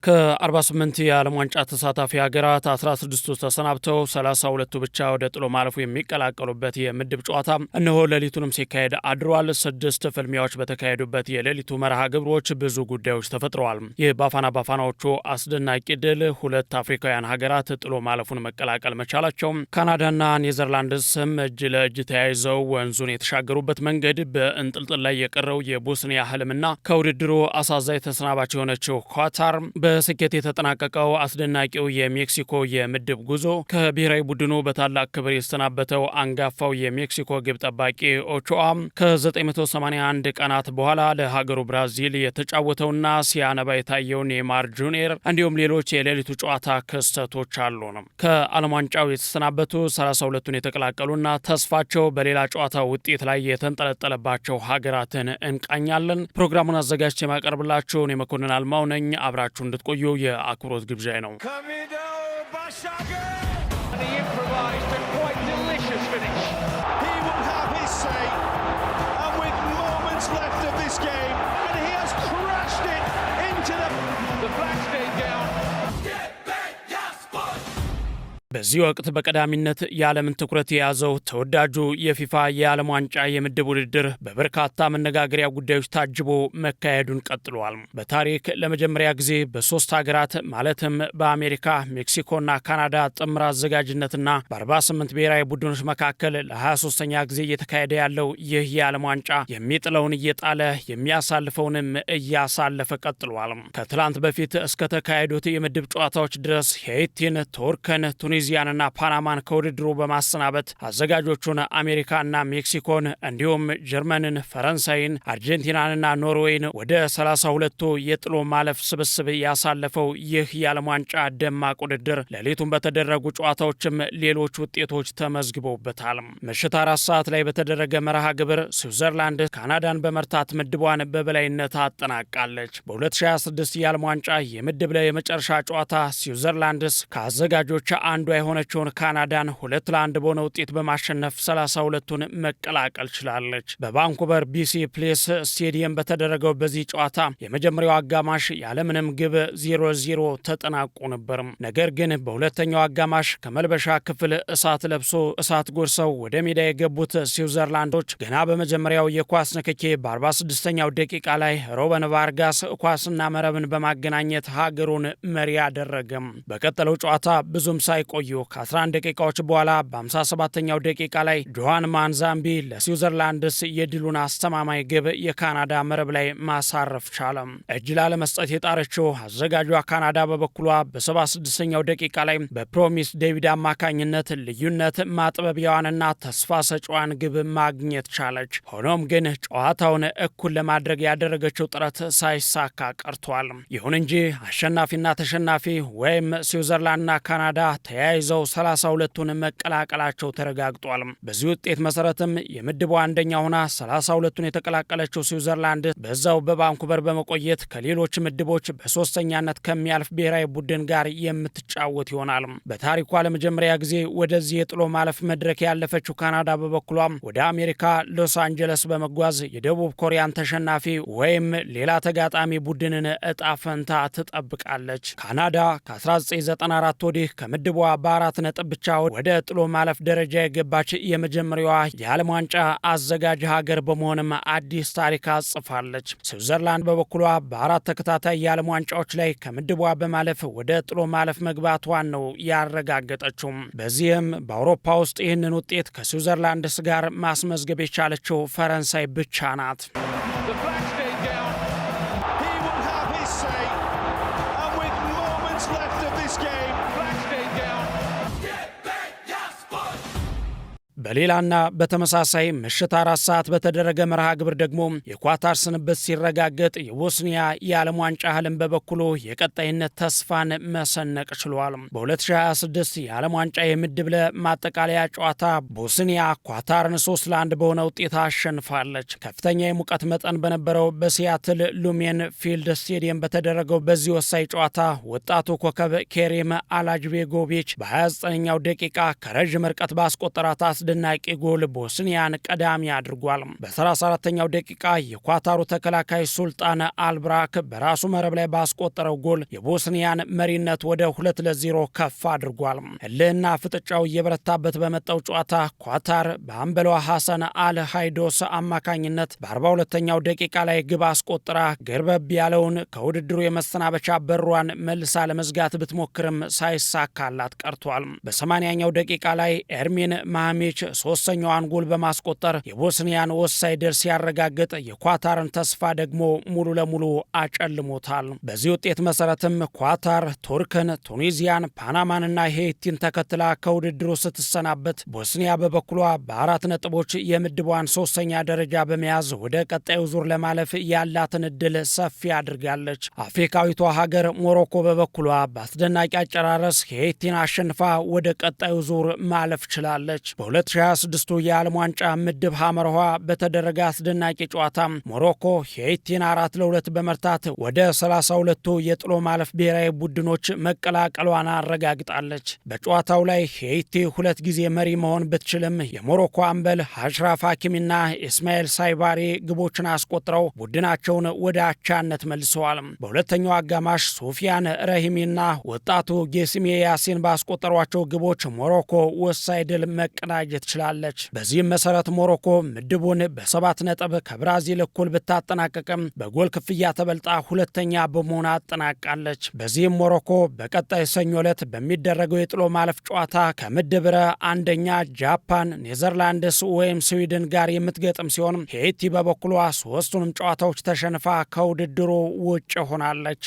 ከ48 የዓለም ዋንጫ ተሳታፊ ሀገራት 16ቱ ተሰናብተው 32ቱ ብቻ ወደ ጥሎ ማለፉ የሚቀላቀሉበት የምድብ ጨዋታ እነሆ ሌሊቱንም ሲካሄድ አድሯል። 6 ፍልሚያዎች በተካሄዱበት የሌሊቱ መርሃ ግብሮች ብዙ ጉዳዮች ተፈጥረዋል። ይህ ባፋናዎቹ አስደናቂ ድል ሁለት አፍሪካውያን ሀገራት ጥሎ ማለፉን መቀላቀል መቻላቸው፣ ካናዳና ኔዘርላንድስም እጅ ለእጅ ተያይዘው ወንዙን የተሻገሩበት መንገድ፣ በእንጥልጥል ላይ የቀረው የቦስኒያ ህልምና ከውድድሩ አሳዛኝ ተሰናባች የሆነችው ኳታር፣ በስኬት የተጠናቀቀው አስደናቂው የሜክሲኮ የምድብ ጉዞ፣ ከብሔራዊ ቡድኑ በታላቅ ክብር የተሰናበተው አንጋፋው የሜክሲኮ ግብ ጠባቂ ኦቾአ ከ981 ቀናት በኋላ ለሀገሩ ብራዚል የተጫወተውና ሲያነባ የታየው ኔይማር ጁኒየር እንዲሁም ሌሎች የሌሊቱ ጨዋታ ክስተቶች አሉ ነው። ከዓለም ዋንጫው የተሰናበቱ 32ቱን የተቀላቀሉና ተስፋቸው በሌላ ጨዋታ ውጤት ላይ የተንጠለጠለባቸው ሀገራትን እንቃኛለን። ፕሮግራሙን አዘጋጅቼ የማቀርብላችሁ እኔ መኮንን አልማው ነኝ። አብራችሁ እንድትቆዩ የአክብሮት ግብዣዬ ነው። በዚህ ወቅት በቀዳሚነት የዓለምን ትኩረት የያዘው ተወዳጁ የፊፋ የዓለም ዋንጫ የምድብ ውድድር በበርካታ መነጋገሪያ ጉዳዮች ታጅቦ መካሄዱን ቀጥሏል። በታሪክ ለመጀመሪያ ጊዜ በሶስት ሀገራት ማለትም በአሜሪካ፣ ሜክሲኮና ካናዳ ጥምር አዘጋጅነትና በ48 ብሔራዊ ቡድኖች መካከል ለ23ኛ ጊዜ እየተካሄደ ያለው ይህ የዓለም ዋንጫ የሚጥለውን እየጣለ የሚያሳልፈውንም እያሳለፈ ቀጥሏል። ከትላንት በፊት እስከተካሄዱት የምድብ ጨዋታዎች ድረስ ሄይቲን፣ ቱርክን፣ ቱኒዚያንና ፓናማን ከውድድሩ በማሰናበት አዘጋጆቹን አሜሪካና ሜክሲኮን እንዲሁም ጀርመንን፣ ፈረንሳይን፣ አርጀንቲናንና ኖርዌይን ወደ 32ቱ የጥሎ ማለፍ ስብስብ ያሳለፈው ይህ የዓለም ዋንጫ ደማቅ ውድድር ሌሊቱን በተደረጉ ጨዋታዎችም ሌሎች ውጤቶች ተመዝግበውበታል። ምሽት 4 ሰዓት ላይ በተደረገ መርሃ ግብር ስዊዘርላንድ ካናዳን በመርታት ምድቧን በበላይነት አጠናቃለች። በ2026 የዓለም ዋንጫ የምድብ ላይ የመጨረሻ ጨዋታ ስዊዘርላንድስ ከአዘጋጆች አንዷ የሆነችውን ካናዳን 2-1 በሆነ ውጤት በማሸነፍ 32ቱን መቀላቀል ችላለች። በቫንኩቨር ቢሲ ፕሌስ ስቴዲየም በተደረገው በዚህ ጨዋታ የመጀመሪያው አጋማሽ ያለምንም ግብ 0-0 ተጠናቆ ነበር። ነገር ግን በሁለተኛው አጋማሽ ከመልበሻ ክፍል እሳት ለብሶ እሳት ጎርሰው ወደ ሜዳ የገቡት ስዊዘርላንዶች ገና በመጀመሪያው የኳስ ንክኬ በ46ኛው ደቂቃ ላይ ሮበን ቫርጋስ ኳስና መረብን በማገናኘት ሀገሩን መሪ አደረገም። በቀጠለው ጨዋታ ብዙም ሳይቆዩ ከ11 ደቂቃዎች በኋላ በ57ኛው ደቂቃ ላይ ጆሃን ማንዛምቢ ለስዊዘርላንድስ የድሉን አስተማማኝ ግብ የካናዳ መረብ ላይ ማሳረፍ ቻለም። እጅ ላለመስጠት የጣረችው አዘጋጇ ካናዳ በበኩሏ በ76ኛው ደቂቃ ላይ በፕሮሚስ ዴቪድ አማካኝነት ልዩነት ማጥበቢያዋንና ተስፋ ሰጪዋን ግብ ማግኘት ቻለች። ሆኖም ግን ጨዋታውን እኩል ለማድረግ ያደረገችው ጥረት ሳይሳካ ቀርቷል። ይሁን እንጂ አሸናፊና ተሸናፊ ወይም ስዊዘርላንድና ካናዳ ተያይዘው 32ቱን መቀላቀላቸው ተረጋግጧል። በዚህ ውጤት መሰረትም የምድቡ አንደኛ ሆና 32ቱን የተቀላቀለችው ስዊዘርላንድ በዛው በቫንኩቨር በመቆየት ከሌሎች ምድቦች በሶስተኛነት ከሚያልፍ ብሔራዊ ቡድን ጋር የምትጫወት ይሆናል። በታሪኳ ለመጀመሪያ ጊዜ ወደዚህ የጥሎ ማለፍ መድረክ ያለፈችው ካናዳ በበኩሏ ወደ አሜሪካ ሎስ አንጀለስ በመጓዝ የደቡብ ኮሪያን ተሸናፊ ወይም ሌላ ተጋጣሚ ቡድንን እጣ ፈንታ ትጠብቃለች። ካናዳ ከ1994 ወዲህ ከምድቧ በ4 ነጥብ ብቻ ወደ ጥሎ ማለፍ ደረጃ የገባች የመጀመሪያዋ የዓለም ዋንጫ አዘጋጅ ሀገር በመሆንም አዲስ ታሪክ አጽፋለች። ስዊዘርላንድ በበኩሏ በ4 ተከታታይ የዓለም ዋንጫዎች ላይ ከምድቧ በማለፍ ወደ ጥሎ ማለፍ መግባቷን ነው ያረጋገጠችው። በዚህም በአውሮፓ ውስጥ ይህንን ውጤት ከስዊዘርላንድስ ጋር ማስመዝገብ የቻለችው ፈረንሳይ ብቻ ናት። በሌላና በተመሳሳይ ምሽት 4 ሰዓት በተደረገ መርሃ ግብር ደግሞ የኳታር ስንብት ሲረጋገጥ የቦስኒያ የዓለም ዋንጫ ህልም በበኩሉ የቀጣይነት ተስፋን መሰነቅ ችሏል። በ2026 የዓለም ዋንጫ የምድብ ለማጠቃለያ ጨዋታ ቦስኒያ ኳታርን 3-1 በሆነ ውጤት አሸንፋለች። ከፍተኛ የሙቀት መጠን በነበረው በሲያትል ሉሜን ፊልድ ስቴዲየም በተደረገው በዚህ ወሳኝ ጨዋታ ወጣቱ ኮከብ ኬሪም አላጅቤጎቪች በ29ኛው ደቂቃ ከረዥም ርቀት ባስቆጠራት አስደናቂ ጎል ቦስኒያን ቀዳሚ አድርጓል። በ34ኛው ደቂቃ የኳታሩ ተከላካይ ሱልጣን አልብራክ በራሱ መረብ ላይ ባስቆጠረው ጎል የቦስኒያን መሪነት ወደ 2-0 ከፍ አድርጓል። እልህና ፍጥጫው እየበረታበት በመጣው ጨዋታ ኳታር በአምበሏ ሐሰን አል ሃይዶስ አማካኝነት በ42ኛው ደቂቃ ላይ ግብ አስቆጥራ ገርበብ ያለውን ከውድድሩ የመሰናበቻ በሯን መልሳ ለመዝጋት ብትሞክርም ሳይሳካላት ቀርቷል። በ80ኛው ደቂቃ ላይ ኤርሚን ማህሚች ሶስተኛዋን ጎል በማስቆጠር የቦስኒያን ኦፍሳይድ ሲያረጋግጥ የኳታርን ተስፋ ደግሞ ሙሉ ለሙሉ አጨልሞታል። በዚህ ውጤት መሰረትም ኳታር ቱርክን፣ ቱኒዚያን፣ ፓናማንና ሄይቲን ተከትላ ከውድድሩ ስትሰናበት ቦስኒያ በበኩሏ በ4 ነጥቦች የምድቧን 3ኛ ደረጃ በመያዝ ወደ ቀጣዩ ዙር ለማለፍ ያላትን እድል ሰፊ አድርጋለች። አፍሪካዊቷ ሀገር ሞሮኮ በበኩሏ በአስደናቂ አጨራረስ ሄይቲን አሸንፋ ወደ ቀጣዩ ዙር ማለፍ ችላለች። በ2026 የዓለም ዋንጫ ምድብ ሐመርኋ በተደረገ አስደናቂ ጨዋታ ሞሮኮ ሄይቲን 4-2 በመርታት ወደ 32ቱ የጥሎ ማለፍ ብሔራዊ ቡድኖች መቀላቀሏን አረጋግጣለች። በጨዋታው ላይ ሄይቲ 2 ጊዜ መሪ መሆን ብትችልም የሞሮኮ አምበል አሽራፍ ሐኪሚና ኢስማኤል ሳይባሪ ግቦችን አስቆጥረው ቡድናቸውን ወደ አቻነት መልሰዋል። በሁለተኛው አጋማሽ ሶፊያን ረሂሚና ወጣቱ ጌሲሜ ያሲን ባስቆጠሯቸው ግቦች ሞሮኮ ወሳኝ ድል መቀዳጀት ችላለች። በዚህም መሰረት ሞሮኮ ምድቡን በ7 ነጥብ ከብራዚል እኩል ብታጠናቀቅም በጎል ክፍያ ተበልጣ ሁለተኛ በመሆን አጠናቃለች። በዚህም ሞሮኮ በቀጣይ ሰኞ ዕለት በሚደረገው የጥሎ ማለፍ ጨዋታ ከምድብ ረ አንደኛ ጃፓን፣ ኔዘርላንድስ ወይም ስዊድን ጋር የምትገጥም ሲሆን ሄይቲ በበኩሏ 3ቱንም ጨዋታዎች ተሸንፋ ከውድድሩ ውጭ ሆናለች።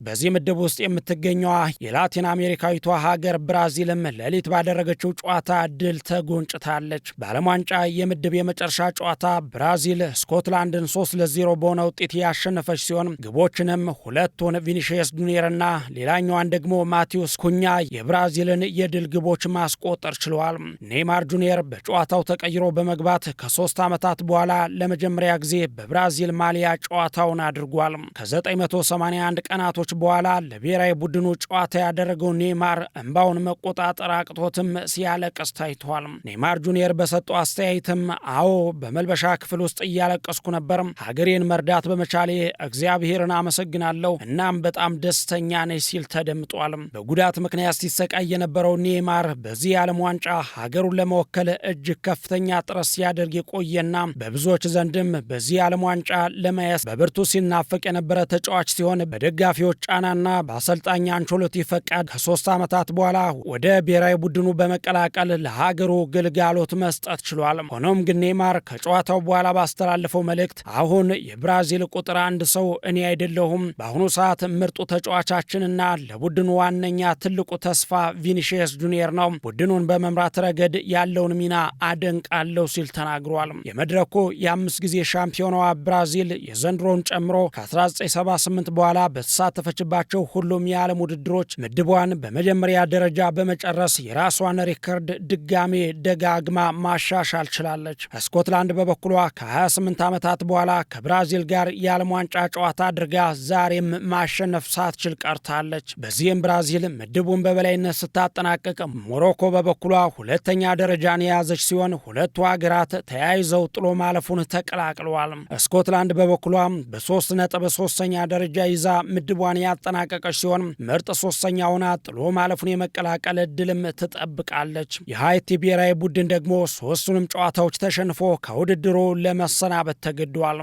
በዚህ ምድብ ውስጥ የምትገኘዋ የላቲን አሜሪካዊቷ ሀገር ብራዚልም ሌሊት ባደረገችው ጨዋታ ድል ተጎንጭታለች። በዓለም ዋንጫ የምድብ የመጨረሻ ጨዋታ ብራዚል ስኮትላንድን 3-0 በሆነ ውጤት ያሸነፈች ሲሆን ግቦችንም ሁለቱን ቪኒሺየስ ጁኒየርና ሌላኛዋን ደግሞ ማቲዩስ ኩኛ የብራዚልን የድል ግቦች ማስቆጠር ችለዋል። ኔይማር ጁኒየር በጨዋታው ተቀይሮ በመግባት ከ3 ዓመታት በኋላ ለመጀመሪያ ጊዜ በብራዚል ማሊያ ጨዋታውን አድርጓል። ከ981 ቀናቶች በኋላ ለብሔራዊ ቡድኑ ጨዋታ ያደረገው ኔይማር እንባውን መቆጣጠር አቅቶትም ሲያለቅስ ታይቷል። ኔይማር ጁኒየር በሰጠው አስተያየትም አዎ በመልበሻ ክፍል ውስጥ እያለቀስኩ ነበር፣ ሀገሬን መርዳት በመቻሌ እግዚአብሔርን አመሰግናለሁ፣ እናም በጣም ደስተኛ ነኝ ሲል ተደምጧል። በጉዳት ምክንያት ሲሰቃይ የነበረው ኔይማር በዚህ የዓለም ዋንጫ ሀገሩን ለመወከል እጅግ ከፍተኛ ጥረት ሲያደርግ የቆየና በብዙዎች ዘንድም በዚህ የዓለም ዋንጫ ለማየት በብርቱ ሲናፈቅ የነበረ ተጫዋች ሲሆን በደጋፊዎች ጫናና በአሰልጣኝ አንቾሎቲ ፈቃድ ከ3 ዓመታት በኋላ ወደ ብሔራዊ ቡድኑ በመቀላቀል ለሀገሩ ግልጋሎት መስጠት ችሏል። ሆኖም ግን ኔይማር ከጨዋታው በኋላ ባስተላለፈው መልእክት አሁን የብራዚል ቁጥር 1 ሰው እኔ አይደለሁም፣ በአሁኑ ሰዓት ምርጡ ተጫዋቻችንና ለቡድኑ ዋነኛ ትልቁ ተስፋ ቪኒሺየስ ጁኒየር ነው፣ ቡድኑን በመምራት ረገድ ያለውን ሚና አደንቃለሁ ሲል ተናግሯል። የመድረኩ የ5 ጊዜ ሻምፒዮናዋ ብራዚል የዘንድሮን ጨምሮ ከ1978 በኋላ በተሳተፈ ባቸው ሁሉም የዓለም ውድድሮች ምድቧን በመጀመሪያ ደረጃ በመጨረስ የራሷን ሪከርድ ድጋሜ ደጋግማ ማሻሻል ችላለች። ስኮትላንድ በበኩሏ ከ28 ዓመታት በኋላ ከብራዚል ጋር የዓለም ዋንጫ ጨዋታ አድርጋ ዛሬም ማሸነፍ ሳትችል ቀርታለች። በዚህም ብራዚል ምድቡን በበላይነት ስታጠናቀቅ፣ ሞሮኮ በበኩሏ ሁለተኛ ደረጃን የያዘች ሲሆን ሁለቱ ሀገራት ተያይዘው ጥሎ ማለፉን ተቀላቅለዋል። ስኮትላንድ በበኩሏ በ3 ነጥብ 3ኛ ደረጃ ይዛ ምድቧን ያጠናቀቀች ሲሆን ምርጥ 3ኛ ሆና ጥሎ ማለፉን የመቀላቀል እድልም ትጠብቃለች። የሃይቲ ብሔራዊ ቡድን ደግሞ 3ቱንም ጨዋታዎች ተሸንፎ ከውድድሩ ለመሰናበት ተገዷል።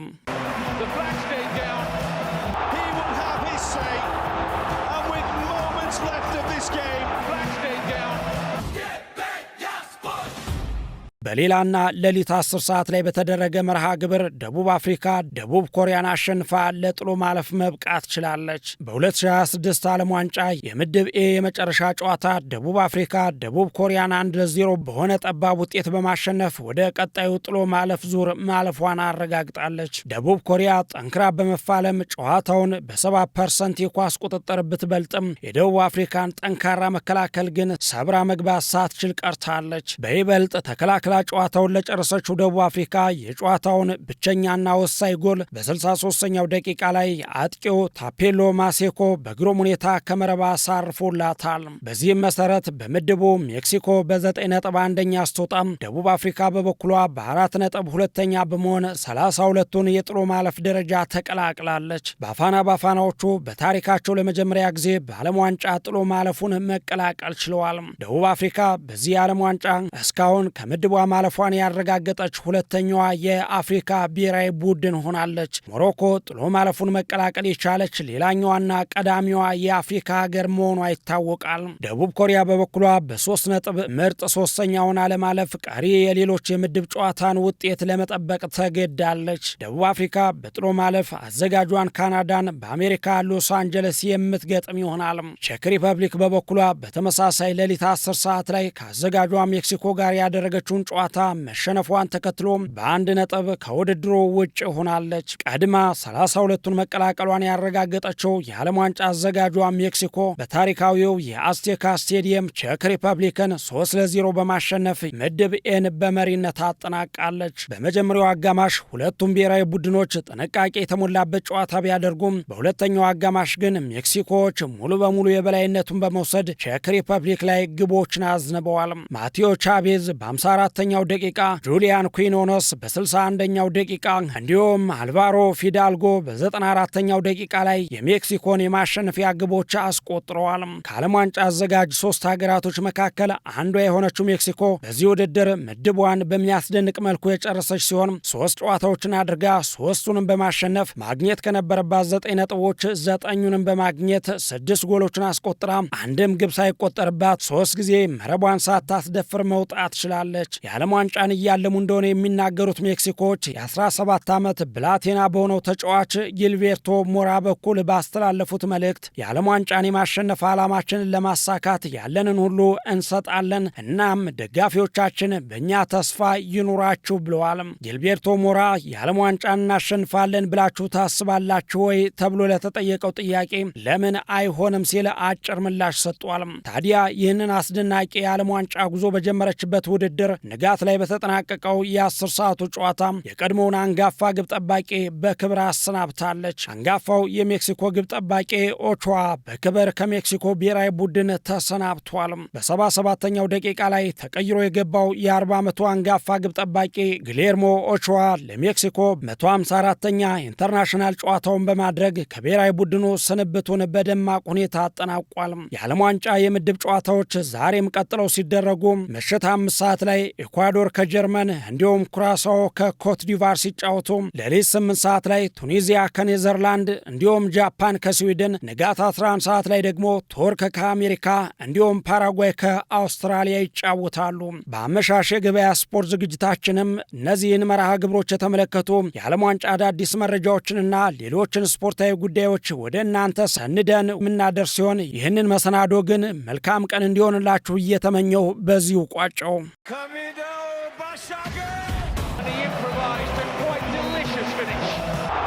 በሌላና ሌሊት 10 ሰዓት ላይ በተደረገ መርሃ ግብር ደቡብ አፍሪካ ደቡብ ኮሪያን አሸንፋ ለጥሎ ማለፍ መብቃት ችላለች። በ2026 ዓለም ዋንጫ የምድብ ኤ የመጨረሻ ጨዋታ ደቡብ አፍሪካ ደቡብ ኮሪያን 1-0 በሆነ ጠባብ ውጤት በማሸነፍ ወደ ቀጣዩ ጥሎ ማለፍ ዙር ማለፏን አረጋግጣለች። ደቡብ ኮሪያ ጠንክራ በመፋለም ጨዋታውን በ70% የኳስ ቁጥጥር ብትበልጥም የደቡብ አፍሪካን ጠንካራ መከላከል ግን ሰብራ መግባት ሳትችል ቀርታለች። በይበልጥ ተከላክላ ጨዋታውን ለጨረሰችው ደቡብ አፍሪካ የጨዋታውን ብቸኛና ወሳኝ ጎል በ63ኛው ደቂቃ ላይ አጥቂው ታፔሎ ማሴኮ በግሩም ሁኔታ ከመረብ አሳርፎላታል። በዚህም መሰረት በምድቡ ሜክሲኮ በ9 ነጥብ አንደኛ ስትወጣም ደቡብ አፍሪካ በበኩሏ በ4 ነጥብ ሁለተኛ በመሆን 32ቱን የጥሎ ማለፍ ደረጃ ተቀላቅላለች። ባፋና ባፋናዎቹ በታሪካቸው ለመጀመሪያ ጊዜ በዓለም ዋንጫ ጥሎ ማለፉን መቀላቀል ችለዋል። ደቡብ አፍሪካ በዚህ የዓለም ዋንጫ እስካሁን ከምድቧ ማለፏን ያረጋገጠች ሁለተኛዋ የአፍሪካ ብሔራዊ ቡድን ሆናለች። ሞሮኮ ጥሎ ማለፉን መቀላቀል የቻለች ሌላኛዋና ቀዳሚዋ የአፍሪካ ሀገር መሆኗ ይታወቃል። ደቡብ ኮሪያ በበኩሏ በ3 ነጥብ ምርጥ ሶስተኛውን አለማለፍ ቀሪ የሌሎች የምድብ ጨዋታን ውጤት ለመጠበቅ ተገዳለች። ደቡብ አፍሪካ በጥሎ ማለፍ አዘጋጇን ካናዳን በአሜሪካ ሎስ አንጀለስ የምትገጥም ይሆናል። ቼክ ሪፐብሊክ በበኩሏ በተመሳሳይ ሌሊት 10 ሰዓት ላይ ከአዘጋጇ ሜክሲኮ ጋር ያደረገችውን ጨዋታ መሸነፏን ተከትሎ በ1 ነጥብ ከውድድሩ ውጭ ሆናለች። ቀድማ 32ቱን መቀላቀሏን ያረጋገጠችው የዓለም ዋንጫ አዘጋጇ ሜክሲኮ በታሪካዊው የአስቴካ ስቴዲየም ቼክ ሪፐብሊክን 3-0 በማሸነፍ ምድብ ኤን በመሪነት አጠናቃለች። በመጀመሪያው አጋማሽ ሁለቱም ብሔራዊ ቡድኖች ጥንቃቄ የተሞላበት ጨዋታ ቢያደርጉም በሁለተኛው አጋማሽ ግን ሜክሲኮዎች ሙሉ በሙሉ የበላይነቱን በመውሰድ ቼክ ሪፐብሊክ ላይ ግቦችን አዝንበዋል። ማቴዎ ቻቬዝ በ54ኛው ደቂቃ፣ ጁሊያን ኩዊኖነስ በ61ኛው ደቂቃ እንዲሁም አልቫሮ ፊዳልጎ በ94ኛው ደቂቃ ላይ የሜክሲኮን የማሸነፊያ ግቦች አስቆጥረዋል። ከዓለም ዋንጫ አዘጋጅ 3 ሀገራቶች መካከል አንዷ የሆነችው ሜክሲኮ በዚህ ውድድር ምድቧን በሚያስደንቅ መልኩ የጨረሰች ሲሆን 3 ጨዋታዎችን አድርጋ 3ቱንም በማሸነፍ ማግኘት ከነበረባት 9 ነጥቦች 9ኙንም በማግኘት 6 ጎሎችን አስቆጥራ አንድም ግብ ሳይቆጠርባት 3 ጊዜ መረቧን ሳታስደፍር መውጣት ችላለች። የዓለም ዋንጫን እያለሙ እንደሆነ የሚናገሩት ሜክሲኮዎች የ17 ዓመት ብላቴና በሆነው ተጫዋች ጊልቤርቶ ሞራ በኩል ባስተላለፉት መልእክት የዓለም ዋንጫን የማሸነፍ ዓላማችንን ለማሳካት ያለንን ሁሉ እንሰጣለን፣ እናም ደጋፊዎቻችን በእኛ ተስፋ ይኑራችሁ ብለዋል። ጊልቤርቶ ሞራ የዓለም ዋንጫን እናሸንፋለን ብላችሁ ታስባላችሁ ወይ ተብሎ ለተጠየቀው ጥያቄ ለምን አይሆንም ሲል አጭር ምላሽ ሰጥቷል። ታዲያ ይህንን አስደናቂ የዓለም ዋንጫ ጉዞ በጀመረችበት ውድድር ንጋት ላይ በተጠናቀቀው የ10 ሰዓቱ ጨዋታ የቀድሞውን አንጋፋ ግብ ጠባቂ በክብር አሰናብታለች። አንጋፋው የሜክሲኮ ግብ ጠባቂ ኦቾዋ በክብር ከሜክሲኮ ብሔራዊ ቡድን ተሰናብቷል። በ77ኛው ደቂቃ ላይ ተቀይሮ የገባው የ40 ዓመቱ አንጋፋ ግብ ጠባቂ ግሌርሞ ኦቾዋ ለሜክሲኮ 154ኛ ኢንተርናሽናል ጨዋታውን በማድረግ ከብሔራዊ ቡድኑ ስንብቱን በደማቅ ሁኔታ አጠናቋል። የዓለም ዋንጫ የምድብ ጨዋታዎች ዛሬም ቀጥለው ሲደረጉ ምሽት 5 ሰዓት ላይ ኢኳዶር ከጀርመን እንዲሁም ኩራሳኦ ከኮት ዲቫር ሲጫወቱ ሌሊት 8 ሰዓት ላይ ቱኒዚያ ከኔዘርላንድ እንዲሁም ጃፓን ከስዊድን፣ ንጋት 11 ሰዓት ላይ ደግሞ ቱርክ ከአሜሪካ እንዲሁም ፓራጓይ ከአውስትራሊያ ይጫወታሉ። በአመሻሽ የገበያ ስፖርት ዝግጅታችንም እነዚህን መርሃ ግብሮች የተመለከቱ የዓለም ዋንጫ አዳዲስ መረጃዎችንና ሌሎችን ስፖርታዊ ጉዳዮች ወደ እናንተ ሰንደን የምናደርስ ሲሆን ይህንን መሰናዶ ግን መልካም ቀን እንዲሆንላችሁ እየተመኘው በዚሁ ቋጨው። And he improvised a quite delicious finish.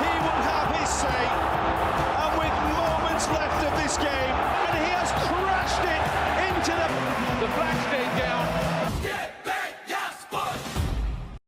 He will have his say.